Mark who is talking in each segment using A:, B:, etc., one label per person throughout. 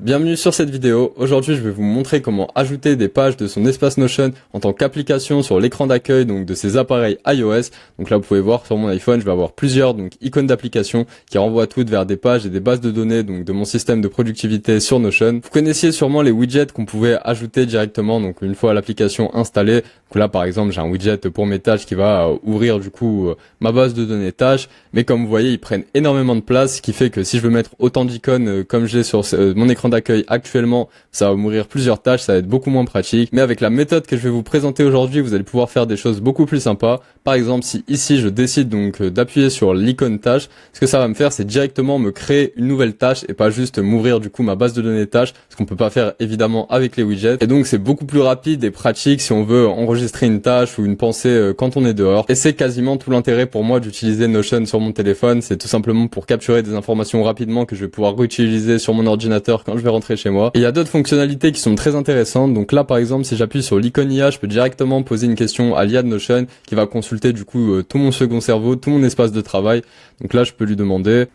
A: Bienvenue sur cette vidéo. Aujourd'hui, je vais vous montrer comment ajouter des pages de son espace Notion en tant qu'application sur l'écran d'accueil donc de ces appareils iOS. Donc là, vous pouvez voir sur mon iPhone, je vais avoir plusieurs icônes d'applications qui renvoient toutes vers des pages et des bases de données donc de mon système de productivité sur Notion. Vous connaissiez sûrement les widgets qu'on pouvait ajouter directement donc une fois l'application installée. Donc là, par exemple, j'ai un widget pour mes tâches qui va ouvrir du coup ma base de données tâches. Mais comme vous voyez, ils prennent énormément de place, ce qui fait que si je veux mettre autant d'icônes comme j'ai sur mon écran d'accueil actuellement, ça va m'ouvrir plusieurs tâches, ça va être beaucoup moins pratique. Mais avec la méthode que je vais vous présenter aujourd'hui, vous allez pouvoir faire des choses beaucoup plus sympas. Par exemple, si ici je décide donc d'appuyer sur l'icône tâche, ce que ça va me faire, c'est directement me créer une nouvelle tâche et pas juste m'ouvrir du coup ma base de données tâches, ce qu'on peut pas faire évidemment avec les widgets. Et donc c'est beaucoup plus rapide et pratique si on veut enregistrer une tâche ou une pensée quand on est dehors. Et c'est quasiment tout l'intérêt pour moi d'utiliser Notion sur mon téléphone, c'est tout simplement pour capturer des informations rapidement que je vais pouvoir réutiliser sur mon ordinateur quand je vais rentrer chez moi. Et il y a d'autres fonctionnalités qui sont très intéressantes. Donc là par exemple, si j'appuie sur l'icône IA, je peux directement poser une question à l'IA de Notion qui va consulter du coup tout mon second cerveau, tout mon espace de travail. Donc là je peux lui demander.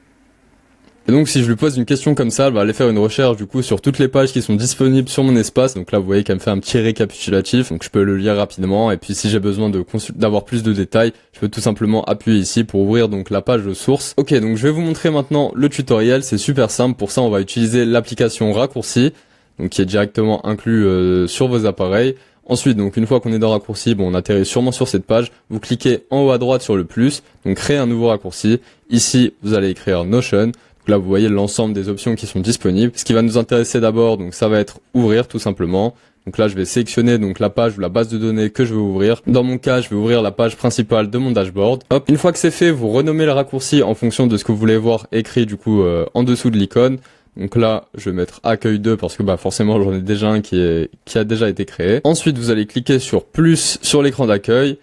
A: Et donc si je lui pose une question comme ça, elle va aller faire une recherche du coup sur toutes les pages qui sont disponibles sur mon espace. Donc là vous voyez qu'elle me fait un petit récapitulatif, donc je peux le lire rapidement. Et puis si j'ai besoin d'avoir plus de détails, je peux tout simplement appuyer ici pour ouvrir donc la page de source. Ok, donc je vais vous montrer maintenant le tutoriel, c'est super simple. Pour ça on va utiliser l'application Raccourci, donc qui est directement inclus sur vos appareils. Ensuite, donc une fois qu'on est dans raccourci, on atterrit sûrement sur cette page. Vous cliquez en haut à droite sur le plus, donc créer un nouveau raccourci. Ici, vous allez écrire Notion. Donc là, vous voyez l'ensemble des options qui sont disponibles. Ce qui va nous intéresser d'abord, donc ça va être ouvrir tout simplement. Donc là, je vais sélectionner donc la page ou la base de données que je veux ouvrir. Dans mon cas, je vais ouvrir la page principale de mon dashboard. Hop, une fois que c'est fait, vous renommez le raccourci en fonction de ce que vous voulez voir écrit du coup en dessous de l'icône. Donc là, je vais mettre accueil 2 parce que forcément j'en ai déjà un qui a déjà été créé. Ensuite, vous allez cliquer sur plus sur l'écran d'accueil.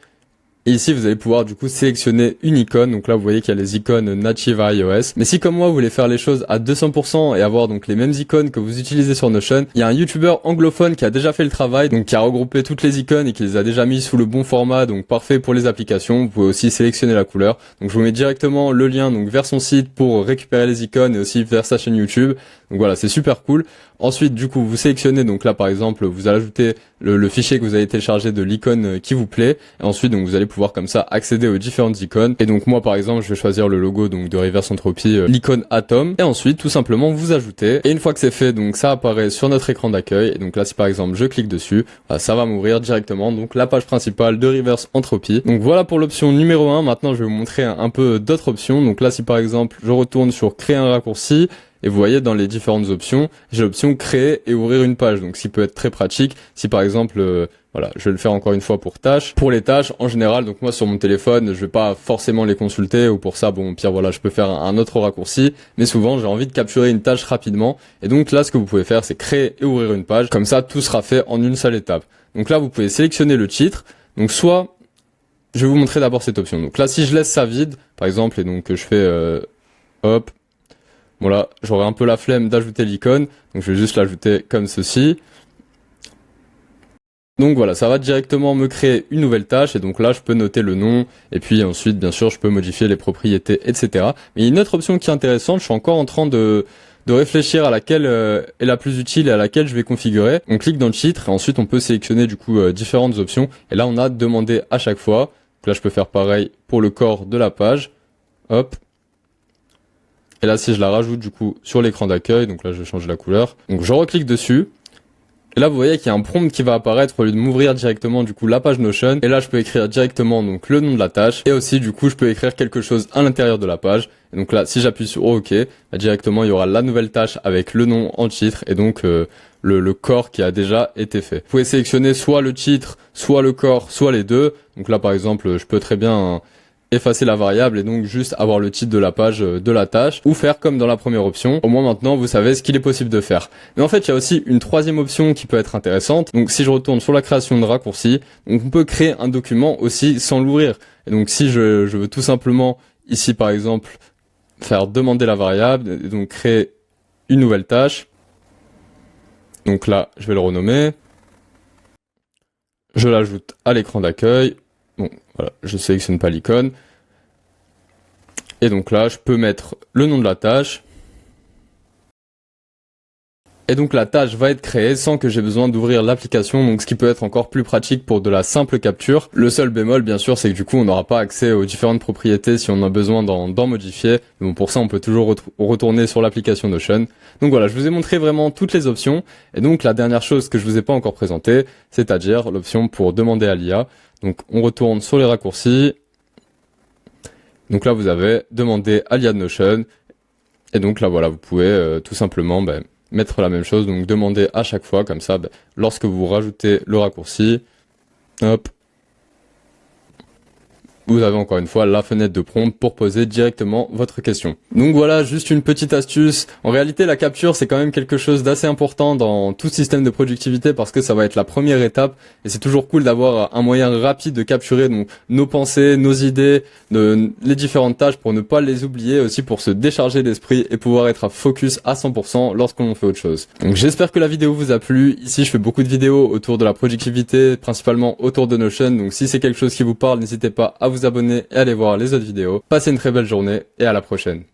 A: Et ici, vous allez pouvoir du coup sélectionner une icône. Donc là, vous voyez qu'il y a les icônes native à iOS. Mais si comme moi, vous voulez faire les choses à 200% et avoir donc les mêmes icônes que vous utilisez sur Notion, il y a un YouTuber anglophone qui a déjà fait le travail, donc qui a regroupé toutes les icônes et qui les a déjà mis sous le bon format, donc parfait pour les applications. Vous pouvez aussi sélectionner la couleur. Donc je vous mets directement le lien donc vers son site pour récupérer les icônes et aussi vers sa chaîne YouTube. Donc voilà, c'est super cool. Ensuite, du coup, vous sélectionnez, donc là, par exemple, vous allez ajouter le fichier que vous avez téléchargé de l'icône qui vous plaît. Et ensuite, donc, vous allez pouvoir comme ça accéder aux différentes icônes. Et donc, moi, par exemple, je vais choisir le logo donc de Reverse Entropy, l'icône Atom. Et ensuite, tout simplement, vous ajoutez. Et une fois que c'est fait, donc, ça apparaît sur notre écran d'accueil. Et donc là, si par exemple, je clique dessus, ça va m'ouvrir directement, donc, la page principale de Reverse Entropy. Donc, voilà pour l'option numéro 1. Maintenant, je vais vous montrer un peu d'autres options. Donc là, si par exemple, je retourne sur créer un raccourci, et vous voyez dans les différentes options, j'ai l'option créer et ouvrir une page. Donc, ce qui peut être très pratique. Si par exemple, voilà, je vais le faire encore une fois pour tâches. Pour les tâches, en général, donc moi sur mon téléphone, je vais pas forcément les consulter ou pour ça, au pire, voilà, je peux faire un autre raccourci. Mais souvent, j'ai envie de capturer une tâche rapidement. Et donc là, ce que vous pouvez faire, c'est créer et ouvrir une page. Comme ça, tout sera fait en une seule étape. Donc là, vous pouvez sélectionner le titre. Donc soit, je vais vous montrer d'abord cette option. Donc là, si je laisse ça vide, par exemple, et donc je fais, hop. Bon là, j'aurai un peu la flemme d'ajouter l'icône, donc je vais juste l'ajouter comme ceci. Donc voilà, ça va directement me créer une nouvelle tâche, et donc là je peux noter le nom, et puis ensuite bien sûr je peux modifier les propriétés, etc. Mais il y a une autre option qui est intéressante, je suis encore en train de réfléchir à laquelle est la plus utile et à laquelle je vais configurer. On clique dans le titre, et ensuite on peut sélectionner du coup différentes options, et là on a demandé à chaque fois. Donc là je peux faire pareil pour le corps de la page, hop. Et là, si je la rajoute du coup sur l'écran d'accueil, donc là je vais changer la couleur. Donc je reclique dessus. Et là vous voyez qu'il y a un prompt qui va apparaître au lieu de m'ouvrir directement du coup la page Notion. Et là je peux écrire directement donc le nom de la tâche. Et aussi du coup je peux écrire quelque chose à l'intérieur de la page. Et donc là si j'appuie sur OK, directement il y aura la nouvelle tâche avec le nom en titre et donc le corps qui a déjà été fait. Vous pouvez sélectionner soit le titre, soit le corps, soit les deux. Donc là par exemple je peux très bien effacer la variable et donc juste avoir le titre de la page de la tâche ou faire comme dans la première option. Au moins maintenant vous savez ce qu'il est possible de faire. Mais en fait il y a aussi une troisième option qui peut être intéressante. Donc si je retourne sur la création de raccourcis, donc on peut créer un document aussi sans l'ouvrir. Et donc si je veux tout simplement ici par exemple faire demander la variable et donc créer une nouvelle tâche. Donc là je vais le renommer. Je l'ajoute à l'écran d'accueil. Bon, voilà, je sélectionne pas l'icône. Et donc là, je peux mettre le nom de la tâche. Et donc la tâche va être créée sans que j'ai besoin d'ouvrir l'application, donc ce qui peut être encore plus pratique pour de la simple capture. Le seul bémol bien sûr c'est que du coup on n'aura pas accès aux différentes propriétés si on a besoin d'en modifier. Mais bon, pour ça on peut toujours retourner sur l'application Notion. Donc voilà, je vous ai montré vraiment toutes les options. Et donc la dernière chose que je vous ai pas encore présentée, c'est-à-dire l'option pour demander à l'IA. Donc on retourne sur les raccourcis. Donc là vous avez demandé à l'IA de Notion. Et donc là voilà, vous pouvez tout simplement mettre la même chose, donc demander à chaque fois, comme ça, lorsque vous rajoutez le raccourci, hop, vous avez encore une fois la fenêtre de prompt pour poser directement votre question. Donc voilà, juste une petite astuce. En réalité, la capture, c'est quand même quelque chose d'assez important dans tout système de productivité parce que ça va être la première étape et c'est toujours cool d'avoir un moyen rapide de capturer donc nos pensées, nos idées, les différentes tâches pour ne pas les oublier, aussi pour se décharger l'esprit et pouvoir être à focus à 100% lorsqu'on fait autre chose. Donc j'espère que la vidéo vous a plu. Ici, je fais beaucoup de vidéos autour de la productivité, principalement autour de Notion. Donc si c'est quelque chose qui vous parle, n'hésitez pas à vous abonner et aller voir les autres vidéos. Passez une très belle journée et à la prochaine.